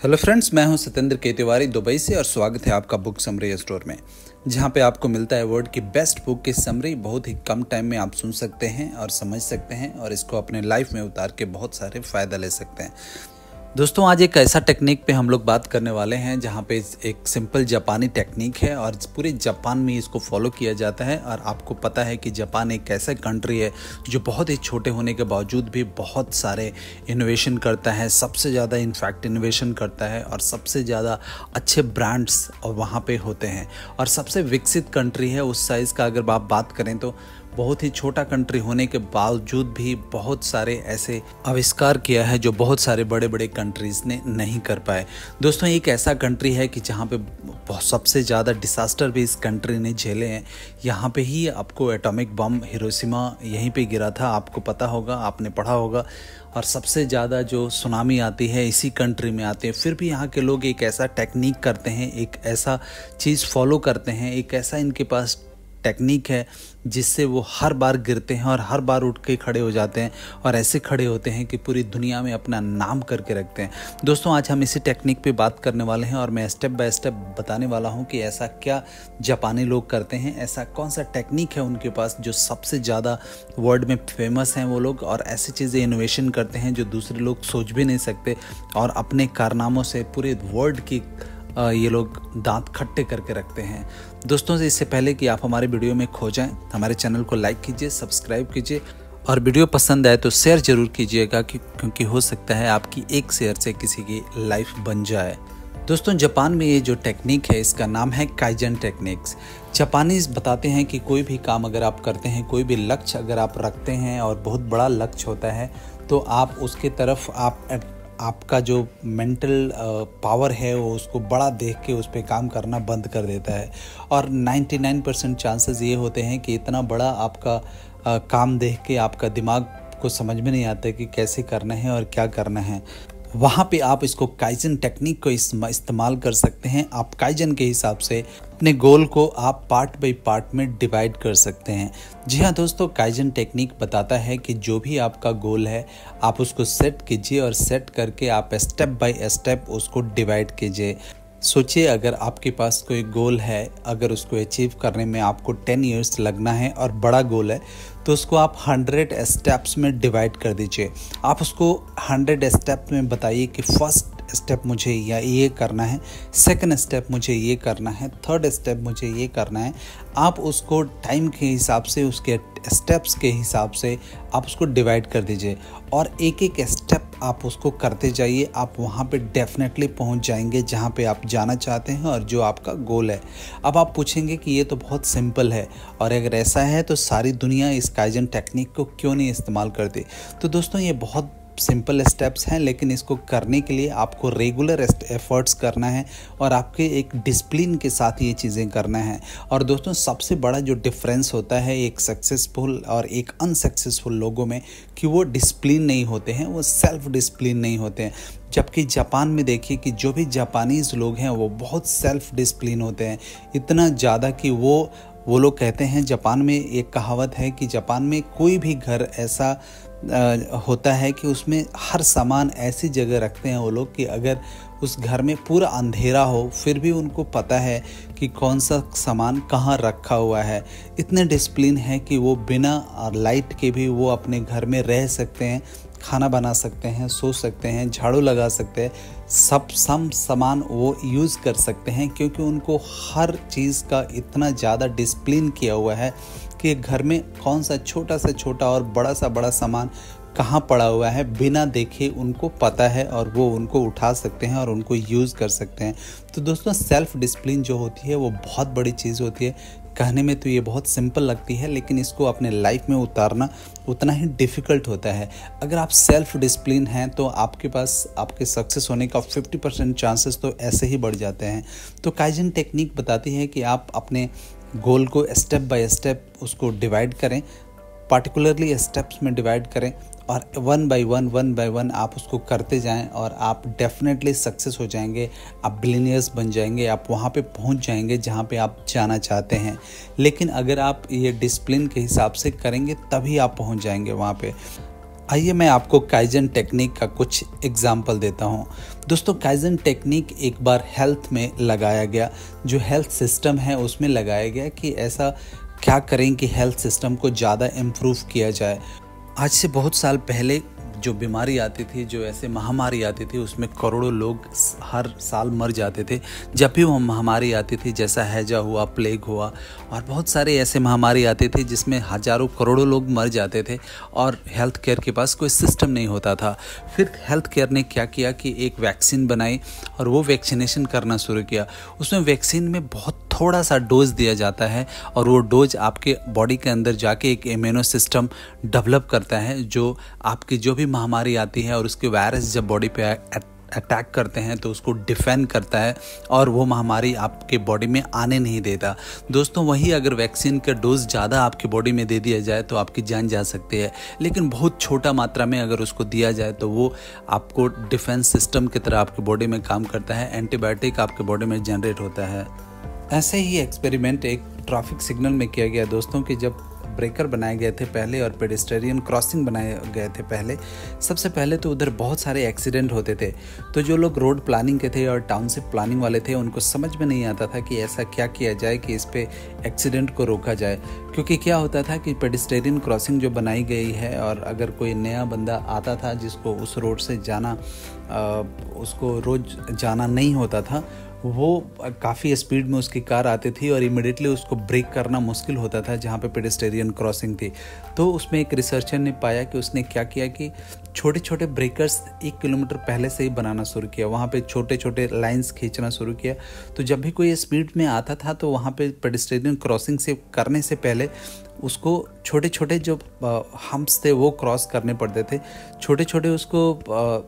Hello friends, मैं हूं सत्येंद्र के तिवारी दुबई से और स्वागत है आपका बुक समरी स्टोर में, जहां पे आपको मिलता है वर्ल्ड की बेस्ट बुक की समरी। बहुत ही कम टाइम में आप सुन सकते हैं और समझ सकते हैं और इसको अपने लाइफ में उतार के बहुत सारे फ़ायदा ले सकते हैं। दोस्तों, आज एक ऐसा टेक्निक पे हम लोग बात करने वाले हैं जहाँ पे एक सिंपल जापानी टेक्निक है और पूरे जापान में इसको फॉलो किया जाता है। और आपको पता है कि जापान एक ऐसा कंट्री है जो बहुत ही छोटे होने के बावजूद भी बहुत सारे इनोवेशन करता है, सबसे ज़्यादा इनफैक्ट इनोवेशन करता है और सबसे ज़्यादा अच्छे ब्रांड्स और वहाँ पे होते हैं और सबसे विकसित कंट्री है। उस साइज़ का अगर आप बात करें तो बहुत ही छोटा कंट्री होने के बावजूद भी बहुत सारे ऐसे आविष्कार किया है जो बहुत सारे बड़े बड़े कंट्रीज़ ने नहीं कर पाए। दोस्तों, एक ऐसा कंट्री है कि जहाँ पे सबसे ज़्यादा डिसास्टर भी इस कंट्री ने झेले हैं। यहाँ पे ही आपको एटॉमिक बम हिरोशिमा यहीं पे गिरा था, आपको पता होगा, आपने पढ़ा होगा। और सबसे ज़्यादा जो सुनामी आती है इसी कंट्री में आती है। फिर भी यहाँ के लोग एक ऐसा टेक्निक करते हैं, एक ऐसा चीज़ फॉलो करते हैं, एक ऐसा इनके पास टेक्निक है जिससे वो हर बार गिरते हैं और हर बार उठ के खड़े हो जाते हैं और ऐसे खड़े होते हैं कि पूरी दुनिया में अपना नाम करके रखते हैं। दोस्तों, आज हम इसी टेक्निक पे बात करने वाले हैं और मैं स्टेप बाय स्टेप बताने वाला हूं कि ऐसा क्या जापानी लोग करते हैं, ऐसा कौन सा टेक्निक है उनके पास जो सबसे ज़्यादा वर्ल्ड में फेमस हैं वो लोग, और ऐसी चीज़ें इनोवेशन करते हैं जो दूसरे लोग सोच भी नहीं सकते और अपने कारनामों से पूरे वर्ल्ड की ये लोग दांत खट्टे करके रखते हैं। दोस्तों, इससे पहले कि आप हमारे वीडियो में खो जाएं, हमारे चैनल को लाइक कीजिए, सब्सक्राइब कीजिए और वीडियो पसंद आए तो शेयर जरूर कीजिएगा क्योंकि हो सकता है आपकी एक शेयर से किसी की लाइफ बन जाए। दोस्तों, जापान में ये जो टेक्निक है इसका नाम है काइजन टेक्निक्स। जापानीज बताते हैं कि कोई भी काम अगर आप करते हैं, कोई भी लक्ष्य अगर आप रखते हैं और बहुत बड़ा लक्ष्य होता है तो आप उसके तरफ आपका जो मेंटल पावर है वो उसको बड़ा देख के उस पर काम करना बंद कर देता है। और 99% चांसेस ये होते हैं कि इतना बड़ा आपका काम देख के आपका दिमाग को समझ में नहीं आता कि कैसे करना है और क्या करना है। वहाँ पे आप इसको काइजन टेक्निक को इस्तेमाल कर सकते हैं। आप काइजन के हिसाब से अपने गोल को आप पार्ट बाय पार्ट में डिवाइड कर सकते हैं। जी हाँ दोस्तों, काइजन टेक्निक बताता है कि जो भी आपका गोल है आप उसको सेट कीजिए और सेट करके आप स्टेप बाय स्टेप उसको डिवाइड कीजिए। सोचिए, अगर आपके पास कोई गोल है, अगर उसको अचीव करने में आपको 10 इयर्स लगना है और बड़ा गोल है तो उसको आप 100 स्टेप्स में डिवाइड कर दीजिए। आप उसको 100 स्टेप में बताइए कि फर्स्ट स्टेप मुझे ये करना है, सेकंड स्टेप मुझे ये करना है, थर्ड स्टेप मुझे ये करना है। आप उसको टाइम के हिसाब से, उसके स्टेप्स के हिसाब से आप उसको डिवाइड कर दीजिए और एक एक स्टेप आप उसको करते जाइए। आप वहाँ पे डेफिनेटली पहुँच जाएंगे जहाँ पे आप जाना चाहते हैं और जो आपका गोल है। अब आप पूछेंगे कि ये तो बहुत सिंपल है और अगर ऐसा है तो सारी दुनिया इस काइजन टेक्निक को क्यों नहीं इस्तेमाल करती। तो दोस्तों, ये बहुत सिंपल स्टेप्स हैं, लेकिन इसको करने के लिए आपको रेगुलर एफर्ट्स करना है और आपके एक डिसिप्लिन के साथ ये चीज़ें करना है। और दोस्तों, सबसे बड़ा जो डिफरेंस होता है एक सक्सेसफुल और एक अनसक्सेसफुल लोगों में कि वो डिसिप्लिन नहीं होते हैं, वो सेल्फ डिसिप्लिन नहीं होते हैं। जबकि जापान में देखिए कि जो भी जापानीज़ लोग हैं वो बहुत सेल्फ डिसिप्लिन होते हैं, इतना ज़्यादा कि वो लोग कहते हैं, जापान में एक कहावत है कि जापान में कोई भी घर ऐसा होता है कि उसमें हर सामान ऐसी जगह रखते हैं वो लोग कि अगर उस घर में पूरा अंधेरा हो फिर भी उनको पता है कि कौन सा सामान कहाँ रखा हुआ है। इतने डिसिप्लिन है कि वो बिना लाइट के भी वो अपने घर में रह सकते हैं, खाना बना सकते हैं, सो सकते हैं, झाड़ू लगा सकते हैं, सब सामान वो यूज़ कर सकते हैं क्योंकि उनको हर चीज़ का इतना ज़्यादा डिसिप्लिन किया हुआ है कि घर में कौन सा छोटा से छोटा और बड़ा सा बड़ा सामान कहाँ पड़ा हुआ है बिना देखे उनको पता है और वो उनको उठा सकते हैं और उनको यूज़ कर सकते हैं। तो दोस्तों, सेल्फ डिसिप्लिन जो होती है वो बहुत बड़ी चीज़ होती है। कहने में तो ये बहुत सिंपल लगती है लेकिन इसको अपने लाइफ में उतारना उतना ही डिफ़िकल्ट होता है। अगर आप सेल्फ डिसिप्लिन हैं तो आपके पास आपके सक्सेस होने का 50% चांसेस तो ऐसे ही बढ़ जाते हैं। तो काइजन टेक्निक बताती है कि आप अपने गोल को स्टेप बाय स्टेप उसको डिवाइड करें, पार्टिकुलरली स्टेप्स में डिवाइड करें और वन बाय वन आप उसको करते जाएं और आप डेफिनेटली सक्सेस हो जाएंगे। आप बिलियनियर्स बन जाएंगे, आप वहाँ पे पहुँच जाएंगे जहाँ पे आप जाना चाहते हैं। लेकिन अगर आप ये डिसिप्लिन के हिसाब से करेंगे तभी आप पहुँच जाएंगे वहाँ पे। आइए मैं आपको काइजन टेक्निक का कुछ एग्जाम्पल देता हूँ। दोस्तों, काइजन टेक्निक एक बार हेल्थ में लगाया गया, जो हेल्थ सिस्टम है उसमें लगाया गया कि ऐसा क्या करें कि हेल्थ सिस्टम को ज़्यादा इम्प्रूव किया जाए। आज से बहुत साल पहले जो बीमारी आती थी, जो ऐसे महामारी आती थी, उसमें करोड़ों लोग हर साल मर जाते थे। जब भी वो महामारी आती थी, जैसा हैजा हुआ, प्लेग हुआ और बहुत सारे ऐसे महामारी आते थे जिसमें हजारों करोड़ों लोग मर जाते थे और हेल्थ केयर के पास कोई सिस्टम नहीं होता था। फिर हेल्थ केयर ने क्या किया कि एक वैक्सीन बनाई और वो वैक्सीनेशन करना शुरू किया। उसमें वैक्सीन में बहुत थोड़ा सा डोज दिया जाता है और वो डोज आपके बॉडी के अंदर जाके एक इम्यूनो सिस्टम डेवलप करता है, जो आपकी जो भी महामारी आती है और उसके वायरस जब बॉडी पे अटैक करते हैं तो उसको डिफेंड करता है और वो महामारी आपके बॉडी में आने नहीं देता। दोस्तों, वही अगर वैक्सीन का डोज ज़्यादा आपकी बॉडी में दे दिया जाए तो आपकी जान जा सकती है, लेकिन बहुत छोटा मात्रा में अगर उसको दिया जाए तो वो आपको डिफेंस सिस्टम की तरह आपकी बॉडी में काम करता है, एंटीबायोटिक आपके बॉडी में जनरेट होता है। ऐसे ही एक्सपेरिमेंट एक ट्रैफिक सिग्नल में किया गया दोस्तों, कि जब ब्रेकर बनाए गए थे पहले और पेडेस्ट्रियन क्रॉसिंग बनाए गए थे पहले, सबसे पहले तो उधर बहुत सारे एक्सीडेंट होते थे। तो जो लोग रोड प्लानिंग के थे और टाउनशिप प्लानिंग वाले थे, उनको समझ में नहीं आता था कि ऐसा क्या किया जाए कि इस पे एक्सीडेंट को रोका जाए। क्योंकि क्या होता था कि पेडेस्ट्रियन क्रॉसिंग जो बनाई गई है और अगर कोई नया बंदा आता था जिसको उस रोड से जाना उसको रोज जाना नहीं होता था, वो काफ़ी स्पीड में उसकी कार आती थी और इमिडिएटली उसको ब्रेक करना मुश्किल होता था जहाँ पे पेडेस्ट्रियन क्रॉसिंग थी। तो उसमें एक रिसर्चर ने पाया कि उसने क्या किया कि छोटे छोटे ब्रेकर्स 1 किलोमीटर पहले से ही बनाना शुरू किया, वहाँ पे छोटे छोटे लाइंस खींचना शुरू किया। तो जब भी कोई स्पीड में आता था तो वहाँ पे पेडेस्ट्रियन क्रॉसिंग से करने से पहले उसको छोटे छोटे जो हम्प्स थे वो क्रॉस करने पड़ते थे। छोटे छोटे उसको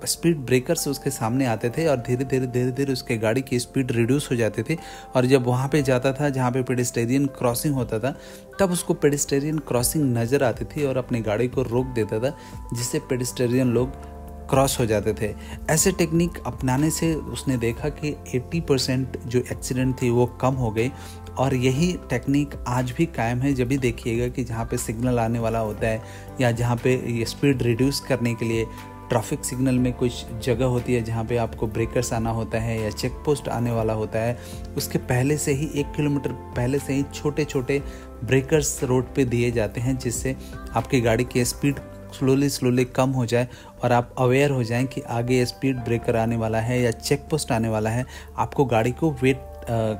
स्पीड ब्रेकर्स उसके सामने आते थे और धीरे धीरे उसके गाड़ी की स्पीड रिड्यूस हो जाती थी। और जब वहाँ पे जाता था जहाँ पे पेडेस्ट्रियन क्रॉसिंग होता था, तब उसको पेडेस्ट्रियन क्रॉसिंग नज़र आती थी और अपनी गाड़ी को रोक देता था, जिससे पेडेस्ट्रियन लोग क्रॉस हो जाते थे। ऐसे टेक्निक अपनाने से उसने देखा कि 80% जो एक्सीडेंट थी वो कम हो गई। और यही टेक्निक आज भी कायम है। जब भी देखिएगा कि जहाँ पे सिग्नल आने वाला होता है या जहाँ पे ये स्पीड रिड्यूस करने के लिए ट्रैफिक सिग्नल में कुछ जगह होती है जहाँ पे आपको ब्रेकर्स आना होता है या चेक पोस्ट आने वाला होता है, उसके पहले से ही 1 किलोमीटर पहले से ही छोटे छोटे ब्रेकर्स रोड पे दिए जाते हैं, जिससे आपकी गाड़ी की स्पीड स्लोली कम हो जाए और आप अवेयर हो जाएं कि आगे स्पीड ब्रेकर आने वाला है या चेक पोस्ट आने वाला है, आपको गाड़ी को वेट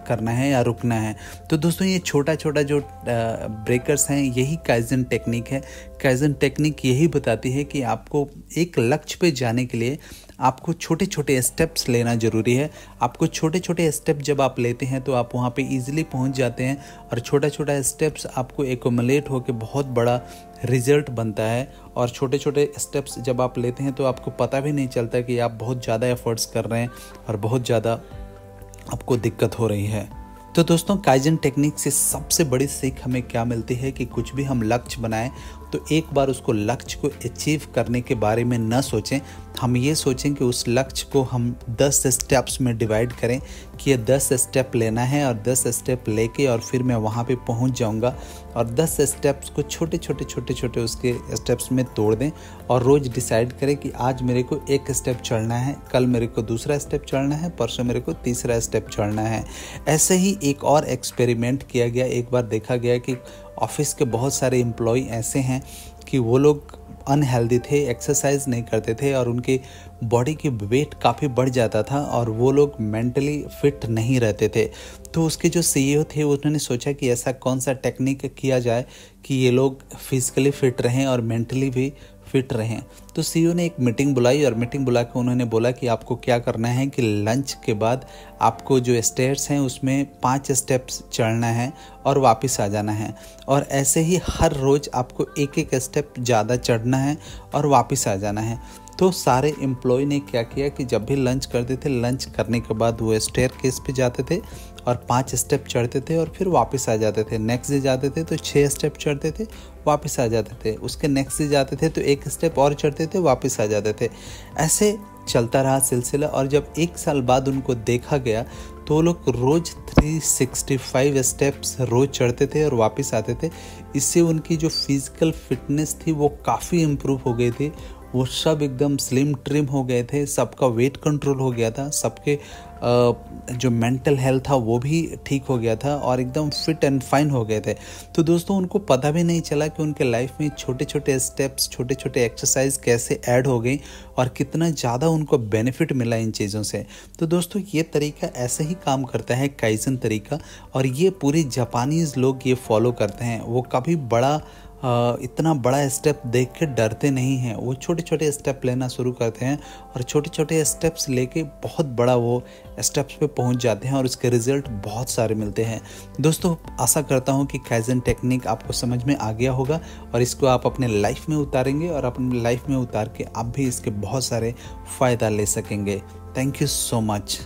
करना है या रुकना है। तो दोस्तों, ये छोटा छोटा जो ब्रेकर्स हैं, यही काइजन टेक्निक है। काइजन टेक्निक यही बताती है कि आपको एक लक्ष्य पे जाने के लिए आपको छोटे छोटे स्टेप्स लेना ज़रूरी है। आपको छोटे छोटे स्टेप जब आप लेते हैं तो आप वहाँ पे इजीली पहुँच जाते हैं और छोटा छोटा स्टेप्स आपको एक्युमुलेट होकर बहुत बड़ा रिजल्ट बनता है। और छोटे छोटे स्टेप्स जब आप लेते हैं तो आपको पता भी नहीं चलता कि आप बहुत ज़्यादा एफर्ट्स कर रहे हैं और बहुत ज़्यादा आपको दिक्कत हो रही है। तो दोस्तों, काइजन टेक्निक से सबसे बड़ी सीख हमें क्या मिलती है कि कुछ भी हम लक्ष्य बनाएं तो एक बार उसको लक्ष्य को अचीव करने के बारे में न सोचें। हम ये सोचें कि उस लक्ष्य को हम 10 स्टेप्स में डिवाइड करें कि ये 10 स्टेप लेना है और 10 स्टेप लेके और फिर मैं वहाँ पे पहुँच जाऊँगा। और 10 स्टेप्स को छोटे छोटे उसके स्टेप्स में तोड़ दें और रोज़ डिसाइड करें कि आज मेरे को 1 स्टेप चढ़ना है, कल मेरे को दूसरा स्टेप चढ़ना है, परसों मेरे को तीसरा स्टेप चढ़ना है। ऐसे ही एक और एक्सपेरिमेंट किया गया। एक बार देखा गया कि ऑफिस के बहुत सारे एम्प्लॉय ऐसे हैं कि वो लोग अनहेल्दी थे, एक्सरसाइज नहीं करते थे और उनकी बॉडी की वेट काफ़ी बढ़ जाता था और वो लोग मेंटली फिट नहीं रहते थे। तो उसके जो सीईओ थे उन्होंने सोचा कि ऐसा कौन सा टेक्निक किया जाए कि ये लोग फिजिकली फिट रहें और मेंटली भी फिट रहें। तो सीईओ ने एक मीटिंग बुलाई और मीटिंग बुला के उन्होंने बोला कि आपको क्या करना है कि लंच के बाद आपको जो स्टेयर्स हैं उसमें 5 स्टेप्स चढ़ना है और वापस आ जाना है। और ऐसे ही हर रोज़ आपको एक स्टेप ज़्यादा चढ़ना है और वापस आ जाना है। तो सारे एम्प्लॉय ने क्या किया कि जब भी लंच करते थे, लंच करने के बाद वो स्टेयरकेस पे जाते थे और 5 स्टेप चढ़ते थे और फिर वापस आ जाते थे। नेक्स्ट डे जाते थे तो 6 स्टेप चढ़ते थे, वापस आ जाते थे। उसके नेक्स्ट डे जाते थे तो 1 स्टेप और चढ़ते थे, वापस आ जाते थे। ऐसे चलता रहा सिलसिला। और जब 1 साल बाद उनको देखा गया तो वो लोग रोज़ 365 स्टेप्स रोज़ चढ़ते थे और वापस आते थे। इससे उनकी जो फिज़िकल फिटनेस थी वो काफ़ी इम्प्रूव हो गई थी वो सब एकदम स्लिम ट्रिम हो गए थे, सबका वेट कंट्रोल हो गया था, सबके जो मेंटल हेल्थ था वो भी ठीक हो गया था और एकदम फिट एंड फाइन हो गए थे। तो दोस्तों उनको पता भी नहीं चला कि उनके लाइफ में छोटे छोटे स्टेप्स, छोटे छोटे एक्सरसाइज कैसे ऐड हो गई और कितना ज़्यादा उनको बेनिफिट मिला इन चीज़ों से। तो दोस्तों ये तरीका ऐसे ही काम करता है, काइज़न तरीका, और ये पूरे जापानीज़ लोग ये फॉलो करते हैं। वो कभी इतना बड़ा स्टेप देख के डरते नहीं हैं, वो छोटे छोटे स्टेप लेना शुरू करते हैं और छोटे छोटे स्टेप्स लेके बहुत बड़ा वो स्टेप्स पे पहुंच जाते हैं और उसके रिजल्ट बहुत सारे मिलते हैं। दोस्तों आशा करता हूं कि काइज़न टेक्निक आपको समझ में आ गया होगा और इसको आप अपने लाइफ में उतारेंगे और अपने लाइफ में उतार के आप भी इसके बहुत सारे फ़ायदा ले सकेंगे। Thank you so much.